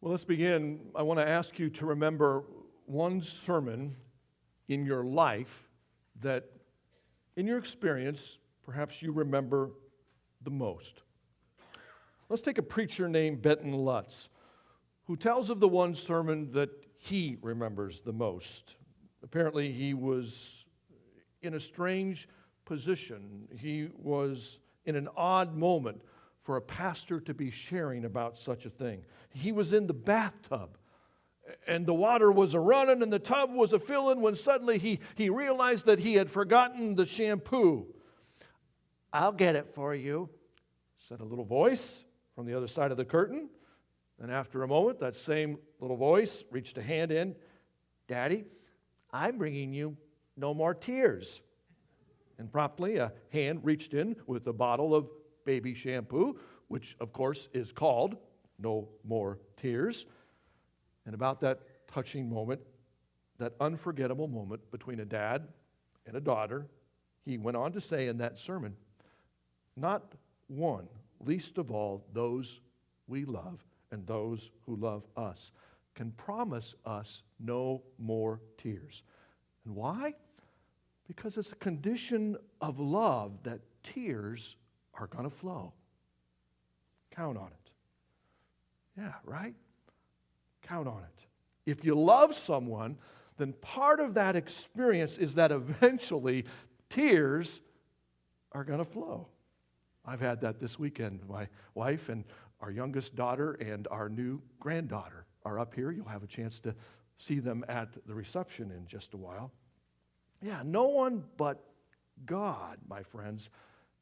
Well, let's begin. I want to ask you to remember one sermon in your life that, in your experience, perhaps you remember the most. Let's take a preacher named Benton Lutz, who tells of the one sermon that he remembers the most. Apparently, he was in a strange position. He was in an odd moment for a pastor to be sharing about such a thing. He was in the bathtub, and the water was a-running, and the tub was a-filling, when suddenly he realized that he had forgotten the shampoo. "I'll get it for you," said a little voice from the other side of the curtain. And after a moment, that same little voice reached a hand in. "Daddy, I'm bringing you no more tears." And promptly a hand reached in with a bottle of baby shampoo, which of course is called No More Tears. And about that touching moment, that unforgettable moment between a dad and a daughter, he went on to say in that sermon, "Not one, least of all those we love and those who love us, can promise us no more tears." And why? Because it's a condition of love that tears are going to flow. Count on it. Yeah, right? Count on it. If you love someone, then part of that experience is that eventually tears are going to flow. I've had that this weekend. My wife and our youngest daughter and our new granddaughter are up here. You'll have a chance to see them at the reception in just a while. Yeah, no one but God, my friends,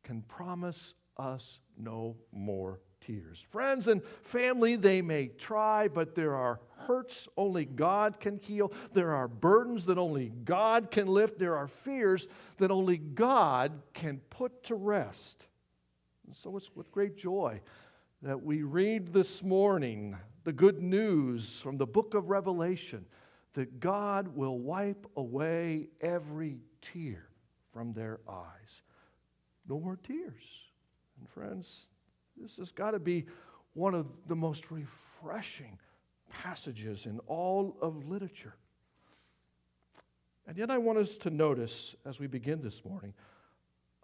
can promise us no more tears. Friends and family, they may try, but there are hurts only God can heal. There are burdens that only God can lift. There are fears that only God can put to rest. And so it's with great joy that we read this morning the good news from the book of Revelation that God will wipe away every tear from their eyes. No more tears. And friends, this has got to be one of the most refreshing passages in all of literature. And yet I want us to notice, as we begin this morning,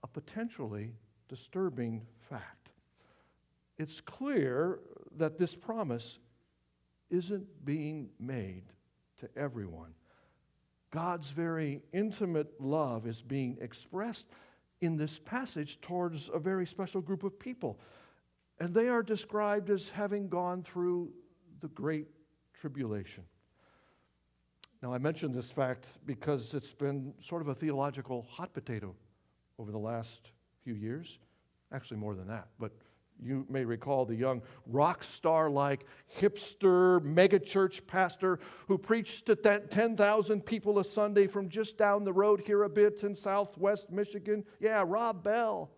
a potentially disturbing fact. It's clear that this promise isn't being made to everyone. God's very intimate love is being expressed in this passage towards a very special group of people. And they are described as having gone through the Great Tribulation. Now, I mention this fact because it's been sort of a theological hot potato over the last few years. Actually, more than that, but you may recall the young rock star-like hipster megachurch pastor who preached to 10,000 people a Sunday from just down the road here a bit in southwest Michigan. Yeah, Rob Bell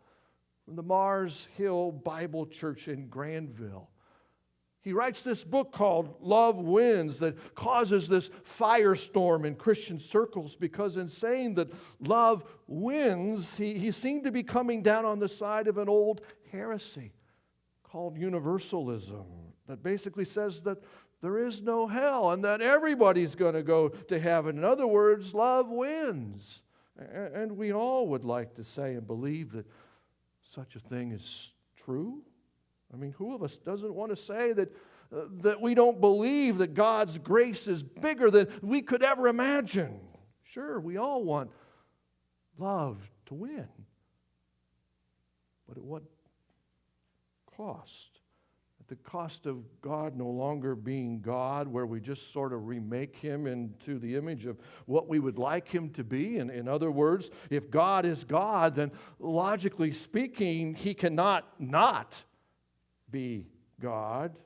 from the Mars Hill Bible Church in Granville. He writes this book called Love Wins that causes this firestorm in Christian circles because in saying that love wins, he seemed to be coming down on the side of an old heresy called universalism that basically says that there is no hell and that everybody's going to go to heaven. In other words, love wins. And we all would like to say and believe that such a thing is true. I mean, who of us doesn't want to say that we don't believe that God's grace is bigger than we could ever imagine? Sure, we all want love to win. But at what cost? At the cost of God no longer being God, where we just sort of remake Him into the image of what we would like Him to be. And in other words, if God is God, then logically speaking, He cannot not be God.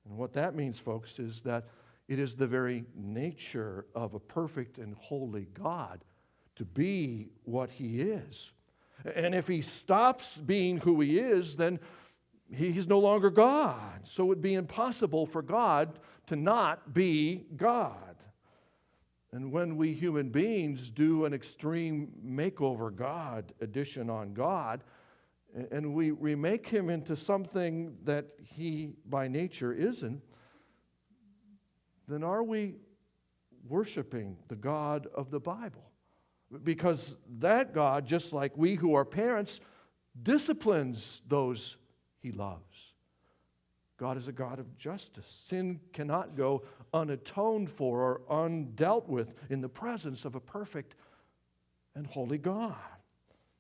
And what that means, folks, is that it is the very nature of a perfect and holy God to be what He is. And if He stops being who He is, then He's no longer God. So it would be impossible for God to not be God. And when we human beings do an extreme makeover God edition on God, and we remake Him into something that He by nature isn't, then are we worshiping the God of the Bible? Because that God, just like we who are parents, disciplines those He loves. God is a God of justice. Sin cannot go unatoned for or undealt with in the presence of a perfect and holy God.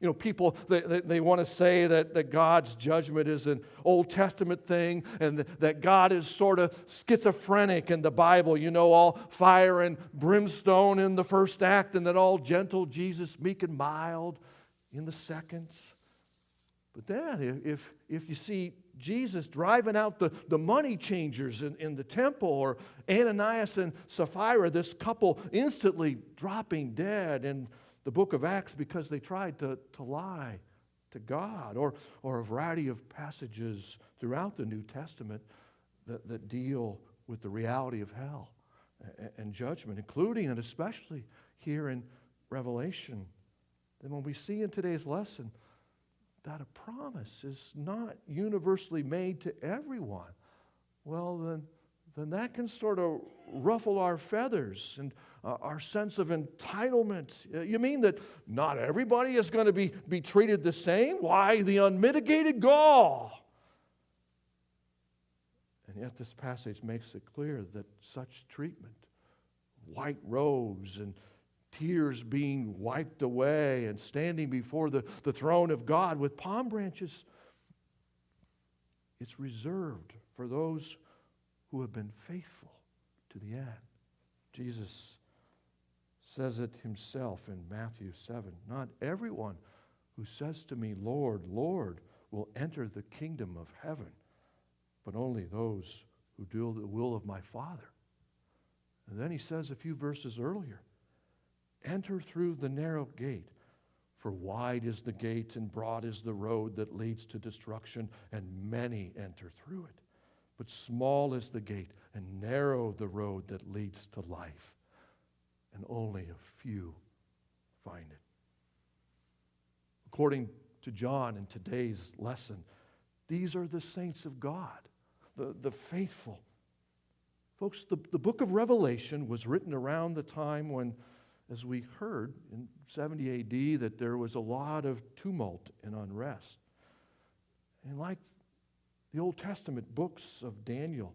You know, people, they want to say that God's judgment is an Old Testament thing and that God is sort of schizophrenic in the Bible, you know, all fire and brimstone in the first act and that all gentle Jesus, meek and mild in the second. But then if you see Jesus driving out the money changers in the temple, or Ananias and Sapphira, this couple instantly dropping dead in the book of Acts because they tried to lie to God, or a variety of passages throughout the New Testament that deal with the reality of hell and judgment, including and especially here in Revelation. And when we see in today's lesson that a promise is not universally made to everyone, well, then that can sort of ruffle our feathers and our sense of entitlement. You mean that not everybody is going to be treated the same? Why, the unmitigated gall! And yet this passage makes it clear that such treatment, white robes and tears being wiped away and standing before the throne of God with palm branches, it's reserved for those who have been faithful to the end. Jesus says it himself in Matthew 7. Not everyone who says to me, Lord, Lord, will enter the kingdom of heaven, but only those who do the will of my Father. And then he says a few verses earlier, enter through the narrow gate, for wide is the gate and broad is the road that leads to destruction, and many enter through it. But small is the gate and narrow the road that leads to life, and only a few find it. According to John in today's lesson, these are the saints of God, the faithful. Folks, the book of Revelation was written around the time when, as we heard in 70 AD, that there was a lot of tumult and unrest. And like the Old Testament books of Daniel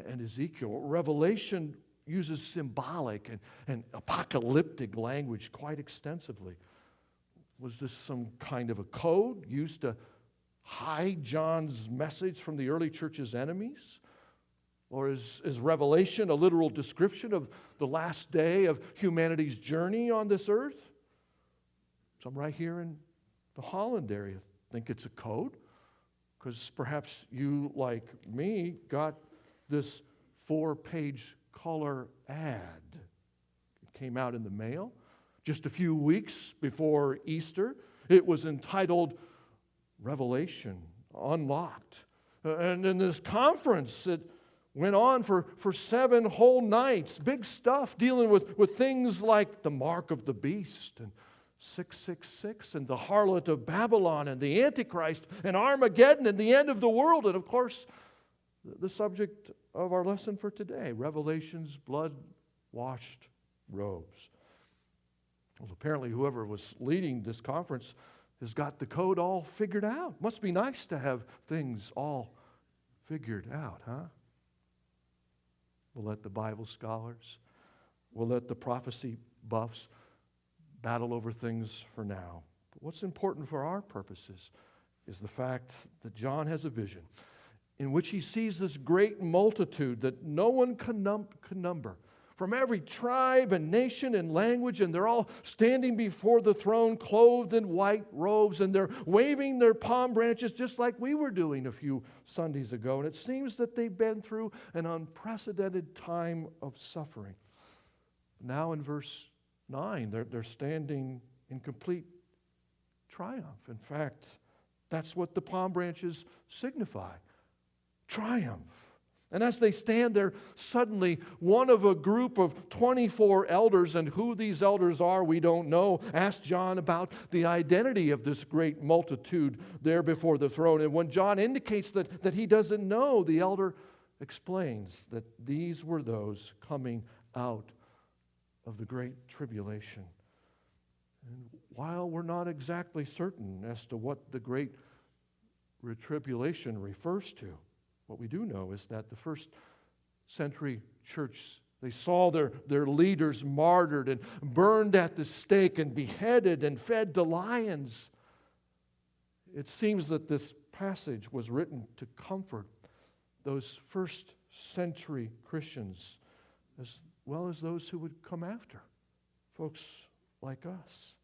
and Ezekiel, Revelation uses symbolic and apocalyptic language quite extensively. Was this some kind of a code used to hide John's message from the early church's enemies? Or is Revelation a literal description of the last day of humanity's journey on this earth? Some right here in the Holland area think it's a code, because perhaps you, like me, got this 4-page color ad. It came out in the mail just a few weeks before Easter. It was entitled Revelation Unlocked. And in this conference, it went on for 7 whole nights. Big stuff dealing with things like the mark of the beast and 666 and the harlot of Babylon and the Antichrist and Armageddon and the end of the world. And of course, the subject of our lesson for today, Revelation's blood-washed robes. Well, apparently whoever was leading this conference has got the code all figured out. Must be nice to have things all figured out, huh? We'll let the Bible scholars, we'll let the prophecy buffs battle over things for now. But what's important for our purposes is the fact that John has a vision in which he sees this great multitude that no one can number, from every tribe and nation and language, and they're all standing before the throne clothed in white robes, and they're waving their palm branches just like we were doing a few Sundays ago. And it seems that they've been through an unprecedented time of suffering. Now in verse 9, they're standing in complete triumph. In fact, that's what the palm branches signify. Triumph. And as they stand there, suddenly one of a group of 24 elders, and who these elders are we don't know, asked John about the identity of this great multitude there before the throne. And when John indicates that he doesn't know, the elder explains that these were those coming out of the Great Tribulation. And while we're not exactly certain as to what the Great Tribulation refers to, what we do know is that the first century church, they saw their leaders martyred and burned at the stake and beheaded and fed to lions. It seems that this passage was written to comfort those first century Christians as well as those who would come after, folks like us.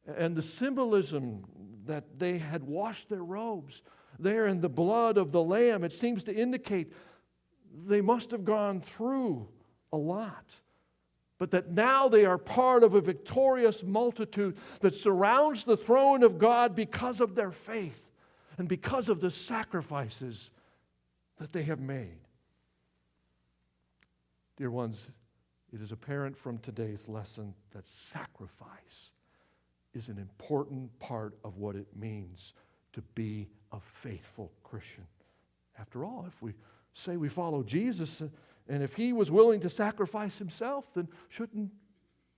And the symbolism that they had washed their robes there in the blood of the Lamb, it seems to indicate they must have gone through a lot, but that now they are part of a victorious multitude that surrounds the throne of God because of their faith and because of the sacrifices that they have made. Dear ones, it is apparent from today's lesson that sacrifice is an important part of what it means to be a faithful Christian. After all, if we say we follow Jesus, and if He was willing to sacrifice Himself, then shouldn't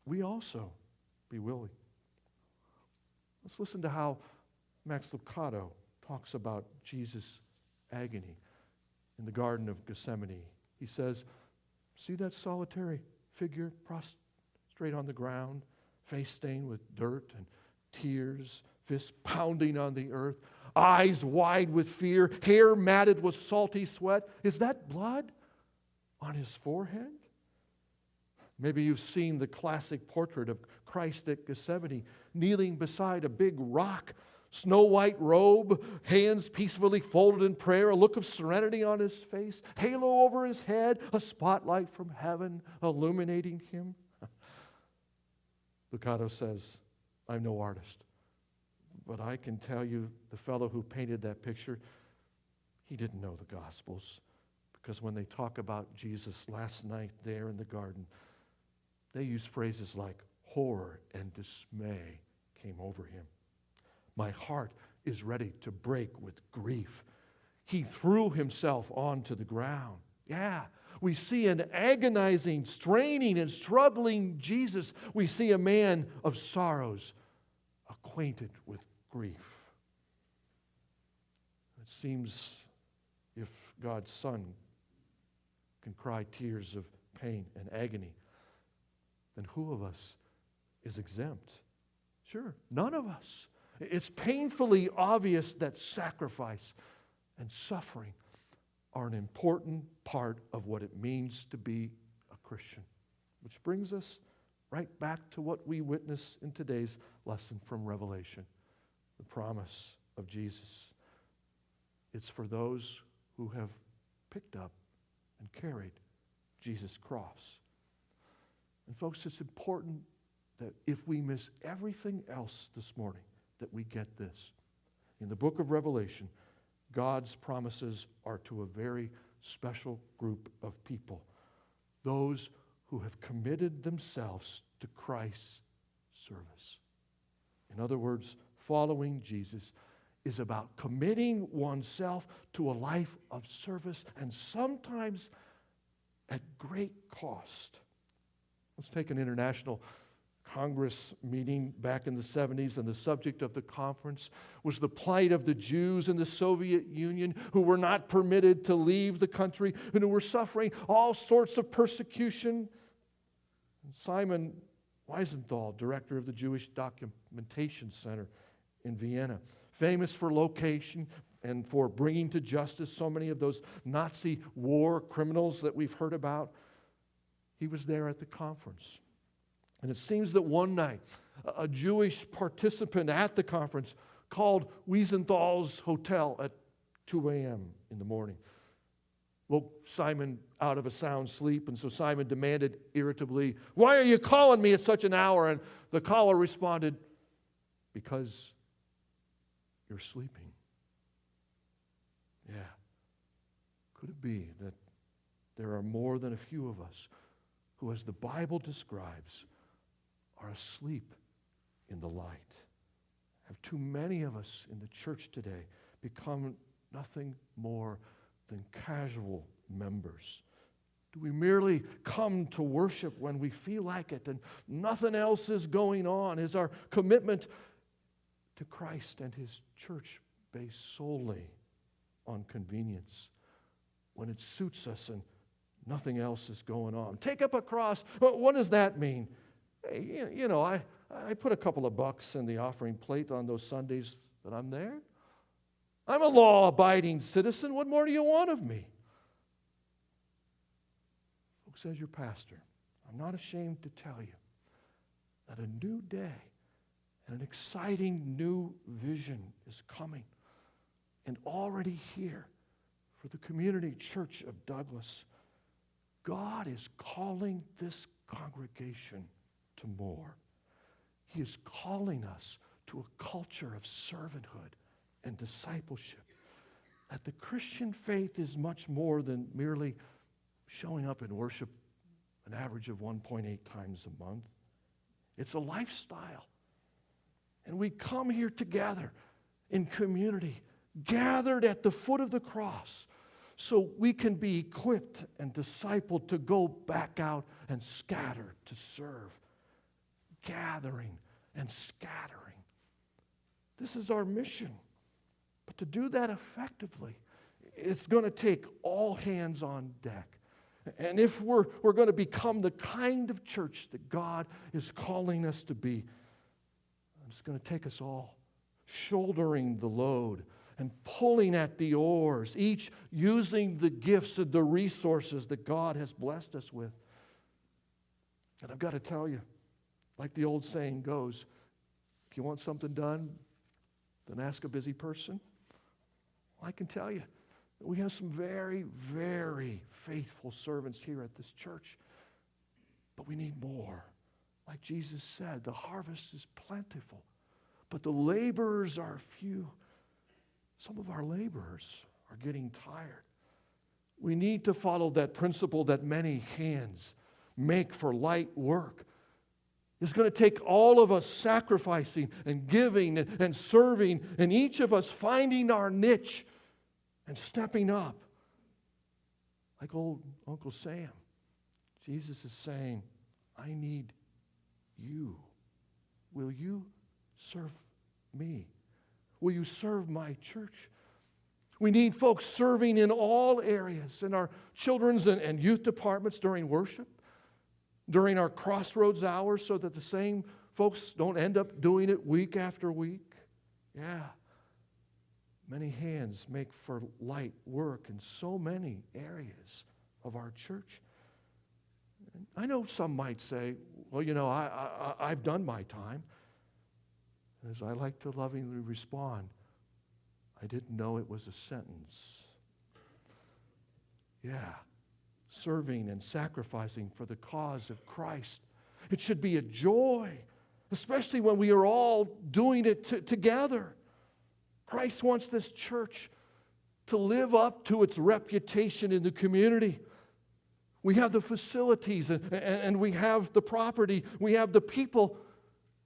we also be willing? Let's listen to how Max Lucado talks about Jesus' agony in the Garden of Gethsemane. He says, see that solitary figure prostrate on the ground, face stained with dirt and tears, fists pounding on the earth, eyes wide with fear, hair matted with salty sweat. Is that blood on His forehead? Maybe you've seen the classic portrait of Christ at Gethsemane, kneeling beside a big rock, snow-white robe, hands peacefully folded in prayer, a look of serenity on His face, halo over His head, a spotlight from heaven illuminating Him. Lucado says, I'm no artist, but I can tell you the fellow who painted that picture, he didn't know the Gospels, because when they talk about Jesus last night there in the garden, they use phrases like horror and dismay came over Him. My heart is ready to break with grief. He threw Himself onto the ground. Yeah, we see an agonizing, straining, and struggling Jesus. We see a man of sorrows, acquainted with grief. It seems if God's Son can cry tears of pain and agony, then who of us is exempt? Sure, none of us. It's painfully obvious that sacrifice and suffering are an important part of what it means to be a Christian. Which brings us right back to what we witness in today's lesson from Revelation, the promise of Jesus. It's for those who have picked up and carried Jesus' cross. And folks, it's important that if we miss everything else this morning, that we get this. In the book of Revelation, God's promises are to a very special group of people, those who have committed themselves to Christ's service. In other words, following Jesus is about committing oneself to a life of service, and sometimes at great cost. Let's take an international Congress meeting back in the 70s, and the subject of the conference was the plight of the Jews in the Soviet Union who were not permitted to leave the country and who were suffering all sorts of persecution. And Simon Wiesenthal, director of the Jewish Documentation Center in Vienna, famous for location and for bringing to justice so many of those Nazi war criminals that we've heard about, he was there at the conference. And it seems that one night, a Jewish participant at the conference called Wiesenthal's hotel at 2 a.m. in the morning. Woke Simon out of a sound sleep, and so Simon demanded irritably, "Why are you calling me at such an hour?" And the caller responded, "Because you're sleeping." Yeah. Could it be that there are more than a few of us who, as the Bible describes, are asleep in the light? Have too many of us in the church today become nothing more than casual members? Do we merely come to worship when we feel like it and nothing else is going on? Is our commitment to Christ and His church based solely on convenience when it suits us and nothing else is going on? Take up a cross. What does that mean? Hey, I put a couple of bucks in the offering plate on those Sundays that I'm there. I'm a law-abiding citizen. What more do you want of me? Folks, as your pastor, I'm not ashamed to tell you that a new day and an exciting new vision is coming and already here for the community church of Douglas. God is calling this congregation to more. He is calling us to a culture of servanthood and discipleship. That the Christian faith is much more than merely showing up in worship an average of 1.8 times a month. It's a lifestyle. And we come here together in community, gathered at the foot of the cross, so we can be equipped and discipled to go back out and scatter to serve. Gathering and scattering. This is our mission. But to do that effectively, it's going to take all hands on deck. And if we're going to become the kind of church that God is calling us to be, it's going to take us all shouldering the load and pulling at the oars, each using the gifts and the resources that God has blessed us with. And I've got to tell you, like the old saying goes, if you want something done, then ask a busy person. Well, I can tell you, we have some very, very faithful servants here at this church, but we need more. Like Jesus said, the harvest is plentiful, but the laborers are few. Some of our laborers are getting tired. We need to follow that principle that many hands make for light work. It's going to take all of us sacrificing and giving and serving, and each of us finding our niche and stepping up. Like old Uncle Sam, Jesus is saying, I need you. Will you serve me? Will you serve my church? We need folks serving in all areas, in our children's and youth departments during worship, during our crossroads hours, so that the same folks don't end up doing it week after week. Yeah. Many hands make for light work in so many areas of our church. I know some might say, well, I've done my time. As I like to lovingly respond, I didn't know it was a sentence. Yeah. Serving and sacrificing for the cause of Christ. It should be a joy, especially when we are all doing it together. Christ wants this church to live up to its reputation in the community. We have the facilities and we have the property, we have the people,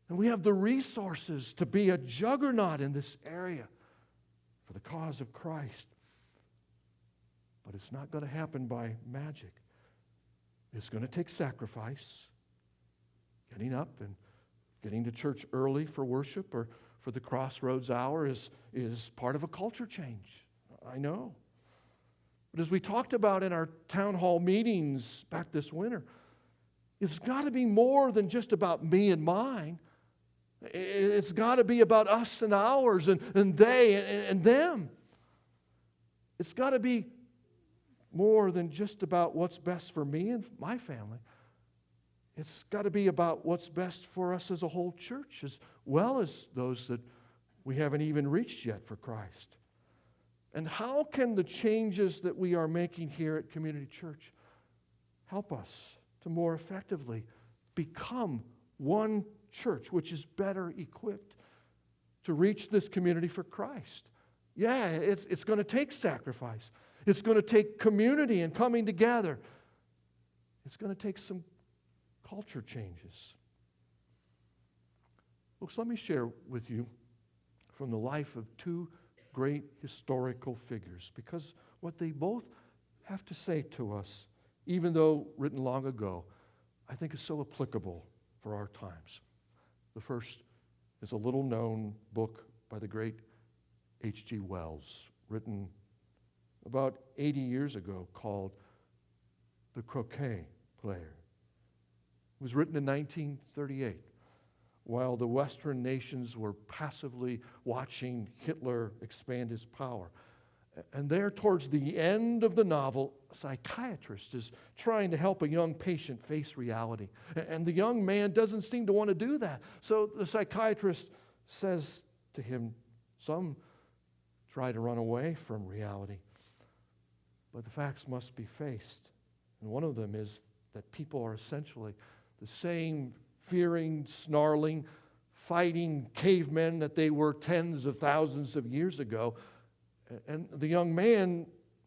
and we have the resources to be a juggernaut in this area for the cause of Christ. But it's not going to happen by magic. It's going to take sacrifice. Getting up and getting to church early for worship or for the crossroads hour is part of a culture change. I know. But as we talked about in our town hall meetings back this winter, it's got to be more than just about me and mine. It's got to be about us and ours and they and them. It's got to be more than just about what's best for me and my family. It's got to be about what's best for us as a whole church, as well as those that we haven't even reached yet for Christ. And how can the changes that we are making here at Community Church help us to more effectively become one church which is better equipped to reach this community for Christ? Yeah, it's going to take sacrifice. It's going to take community and coming together. It's going to take some culture changes. Folks, let me share with you from the life of two great historical figures, because what they both have to say to us, even though written long ago, I think is so applicable for our times. The first is a little-known book by the great H.G. Wells, written about 80 years ago, called The Croquet Player. It was written in 1938, while the Western nations were passively watching Hitler expand his power. And there, towards the end of the novel, a psychiatrist is trying to help a young patient face reality. And the young man doesn't seem to want to do that. So the psychiatrist says to him, some try to run away from reality, but the facts must be faced. And one of them is that people are essentially the same fearing, snarling, fighting cavemen that they were tens of thousands of years ago. And the young man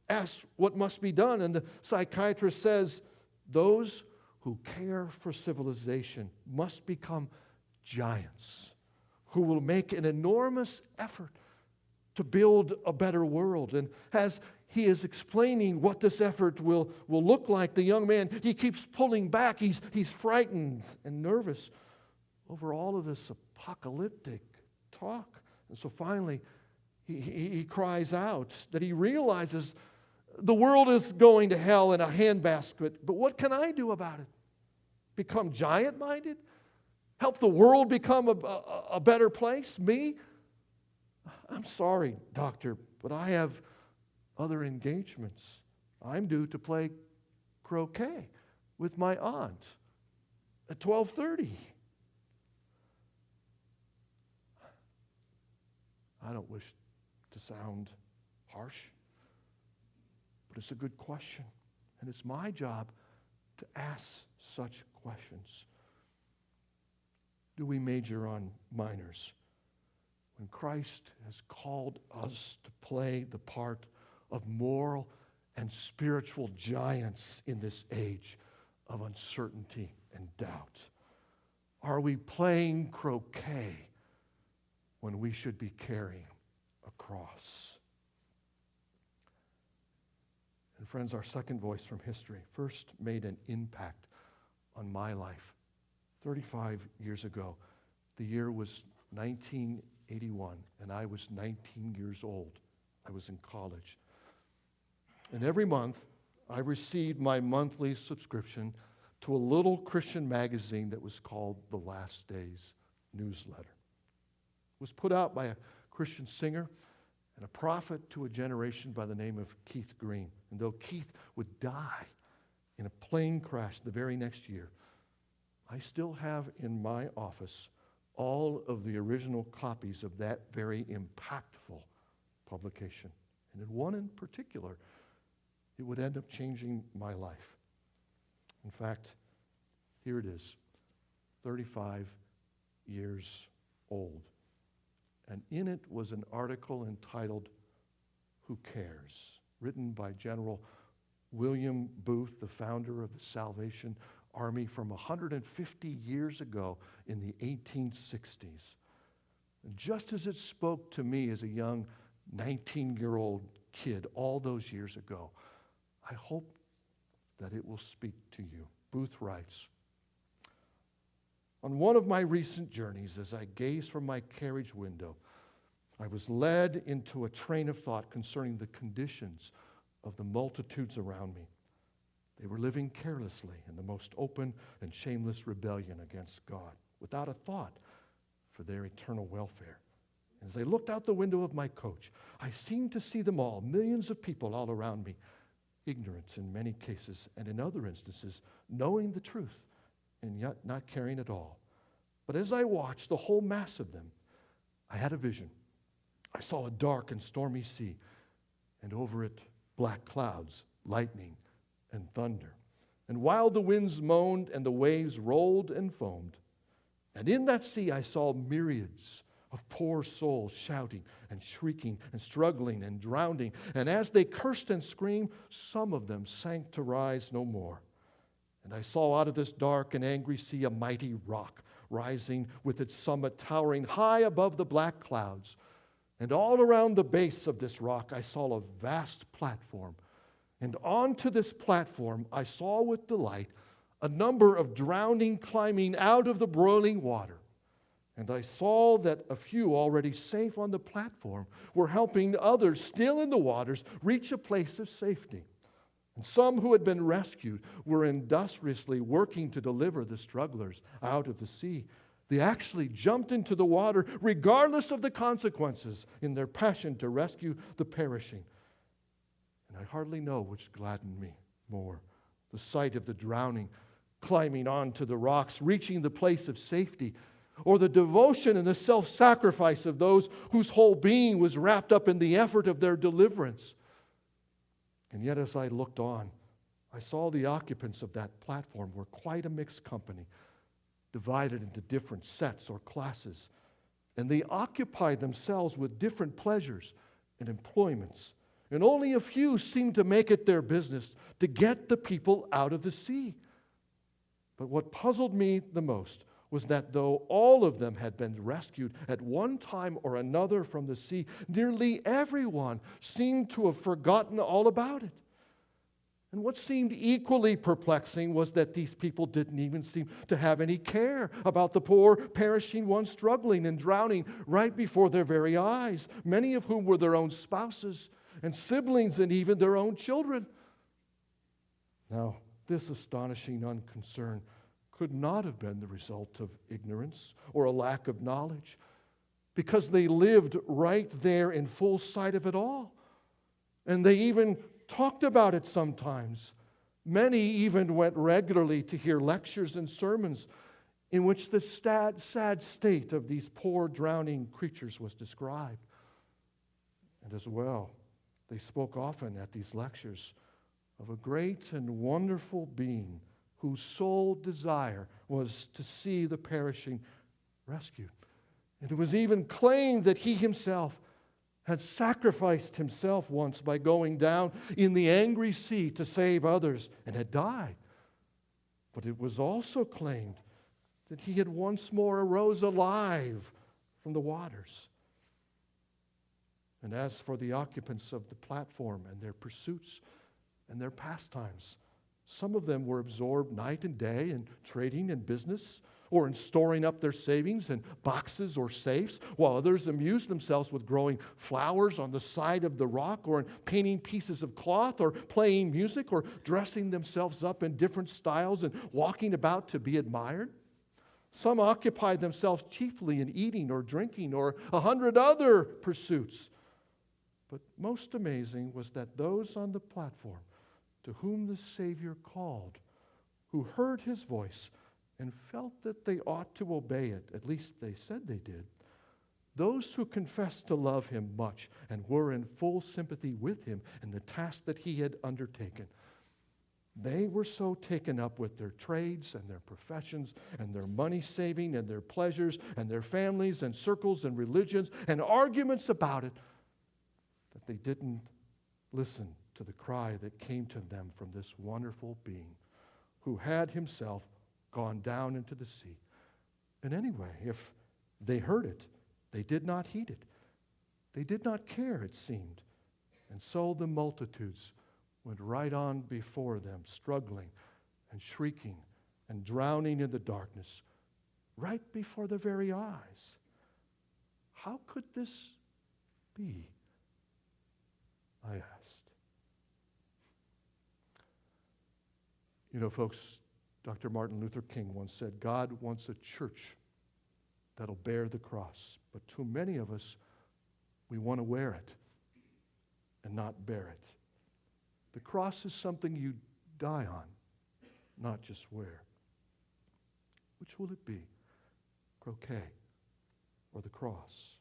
asks what must be done, and the psychiatrist says, those who care for civilization must become giants who will make an enormous effort to build a better world. And as he is explaining what this effort will look like, the young man, he keeps pulling back. He's frightened and nervous over all of this apocalyptic talk. And so finally, he cries out that he realizes the world is going to hell in a handbasket, but what can I do about it? Become giant-minded? Help the world become a better place? Me? I'm sorry, doctor, but I have other engagements. I'm due to play croquet with my aunt at 12:30. I don't wish to sound harsh, but it's a good question, and it's my job to ask such questions. Do we major on minors when Christ has called us to play the part of moral and spiritual giants in this age of uncertainty and doubt? Are we playing croquet when we should be carrying a cross? And friends, our second voice from history first made an impact on my life 35 years ago. The year was 1981, and I was 19 years old. I was in college. And every month, I received my monthly subscription to a little Christian magazine that was called The Last Days Newsletter. It was put out by a Christian singer and a prophet to a generation by the name of Keith Green. And though Keith would die in a plane crash the very next year, I still have in my office all of the original copies of that very impactful publication. And in one in particular, it would end up changing my life. In fact, here it is, 35 years old. And in it was an article entitled, "Who Cares?" written by General William Booth, the founder of the Salvation Army from 150 years ago in the 1860s. And just as it spoke to me as a young 19-year-old kid all those years ago, I hope that it will speak to you. Booth writes, "On one of my recent journeys, as I gazed from my carriage window, I was led into a train of thought concerning the conditions of the multitudes around me. They were living carelessly in the most open and shameless rebellion against God, without a thought for their eternal welfare. As I looked out the window of my coach, I seemed to see them all, millions of people all around me, ignorant in many cases, and in other instances, knowing the truth and yet not caring at all. But as I watched the whole mass of them, I had a vision. I saw a dark and stormy sea, and over it black clouds, lightning, and thunder. And while the winds moaned and the waves rolled and foamed, and in that sea I saw myriads of poor souls shouting and shrieking and struggling and drowning. And as they cursed and screamed, some of them sank to rise no more. And I saw out of this dark and angry sea a mighty rock rising with its summit towering high above the black clouds. And all around the base of this rock I saw a vast platform And onto this platform I saw with delight a number of drowning climbing out of the boiling water. And I saw that a few already safe on the platform were helping others still in the waters reach a place of safety. And some who had been rescued were industriously working to deliver the strugglers out of the sea. They actually jumped into the water regardless of the consequences in their passion to rescue the perishing. And I hardly know which gladdened me more, the sight of the drowning climbing onto the rocks, reaching the place of safety, or the devotion and the self-sacrifice of those whose whole being was wrapped up in the effort of their deliverance. And yet as I looked on, I saw the occupants of that platform were quite a mixed company, divided into different sets or classes, and they occupied themselves with different pleasures and employments. And only a few seemed to make it their business to get the people out of the sea. But what puzzled me the most was that though all of them had been rescued at one time or another from the sea, nearly everyone seemed to have forgotten all about it. And what seemed equally perplexing was that these people didn't even seem to have any care about the poor perishing ones struggling and drowning right before their very eyes, many of whom were their own spouses and siblings and even their own children. Now, this astonishing unconcern could not have been the result of ignorance or a lack of knowledge, because they lived right there in full sight of it all. And they even talked about it sometimes. Many even went regularly to hear lectures and sermons in which the sad state of these poor drowning creatures was described. And as well, they spoke often at these lectures of a great and wonderful being whose sole desire was to see the perishing rescued. And it was even claimed that he himself had sacrificed himself once by going down in the angry sea to save others and had died. But it was also claimed that he had once more arose alive from the waters. And as for the occupants of the platform and their pursuits and their pastimes, some of them were absorbed night and day in trading and business, or in storing up their savings in boxes or safes, while others amused themselves with growing flowers on the side of the rock, or in painting pieces of cloth, or playing music, or dressing themselves up in different styles and walking about to be admired. Some occupied themselves chiefly in eating or drinking or 100 other pursuits. But most amazing was that those on the platform to whom the Savior called, who heard his voice and felt that they ought to obey it, at least they said they did, those who confessed to love him much and were in full sympathy with him in the task that he had undertaken, they were so taken up with their trades and their professions and their money saving and their pleasures and their families and circles and religions and arguments about it that they didn't listen to the cry that came to them from this wonderful being who had himself gone down into the sea. And anyway, if they heard it, they did not heed it. They did not care, it seemed. And so the multitudes went right on before them, struggling and shrieking and drowning in the darkness, right before their very eyes. How could this be? I asked. You know, folks, Dr. Martin Luther King once said, God wants a church that'll bear the cross. But too many of us, we want to wear it and not bear it. The cross is something you die on, not just wear. Which will it be? Croquet or the cross?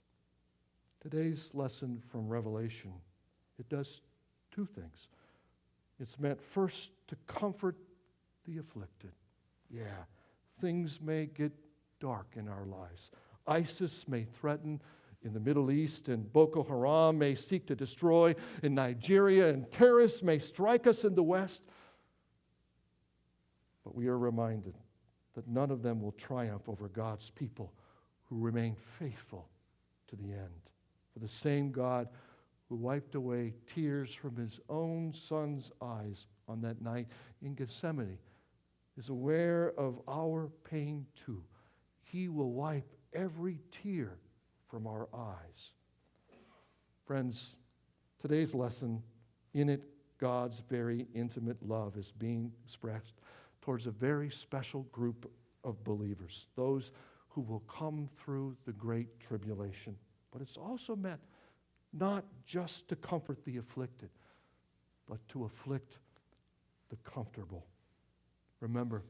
Today's lesson from Revelation, it does two things. It's meant first to comfort the afflicted. Yeah, things may get dark in our lives. ISIS may threaten in the Middle East, and Boko Haram may seek to destroy in Nigeria, and terrorists may strike us in the West. But we are reminded that none of them will triumph over God's people who remain faithful to the end. For the same God who wiped away tears from his own son's eyes on that night in Gethsemane, is aware of our pain too. He will wipe every tear from our eyes. Friends, today's lesson, in it, God's very intimate love is being expressed towards a very special group of believers, those who will come through the great tribulation. But it's also meant not just to comfort the afflicted, but to afflict the comfortable. Remember,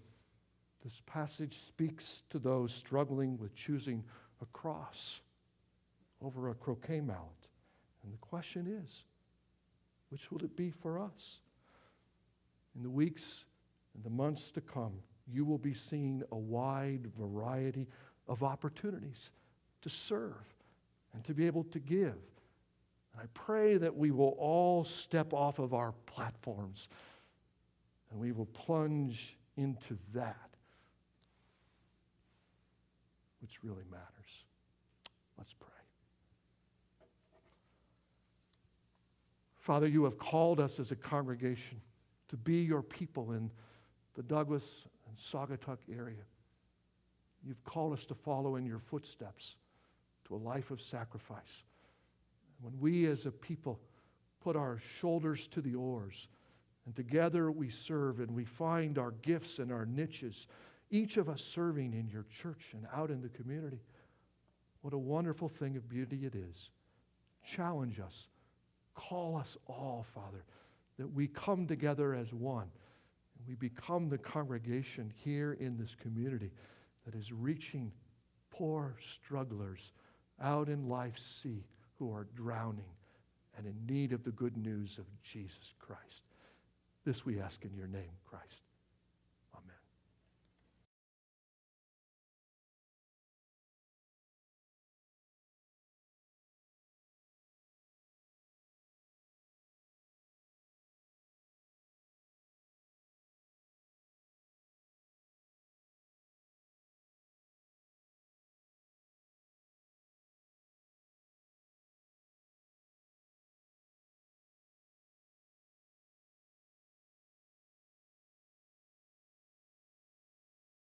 this passage speaks to those struggling with choosing a cross over a croquet mallet. And the question is, which will it be for us? In the weeks and the months to come, you will be seeing a wide variety of opportunities to serve and to be able to give. And I pray that we will all step off of our platforms and we will plunge into that which really matters. Let's pray. Father, you have called us as a congregation to be your people in the Douglas and Saugatuck area. You've called us to follow in your footsteps to a life of sacrifice. When we as a people put our shoulders to the oars and together we serve and we find our gifts and our niches, each of us serving in your church and out in the community, what a wonderful thing of beauty it is. Challenge us. Call us all, Father, that we come together as one and we become the congregation here in this community that is reaching poor strugglers out in life's sea who are drowning and in need of the good news of Jesus Christ. This we ask in your name, Christ.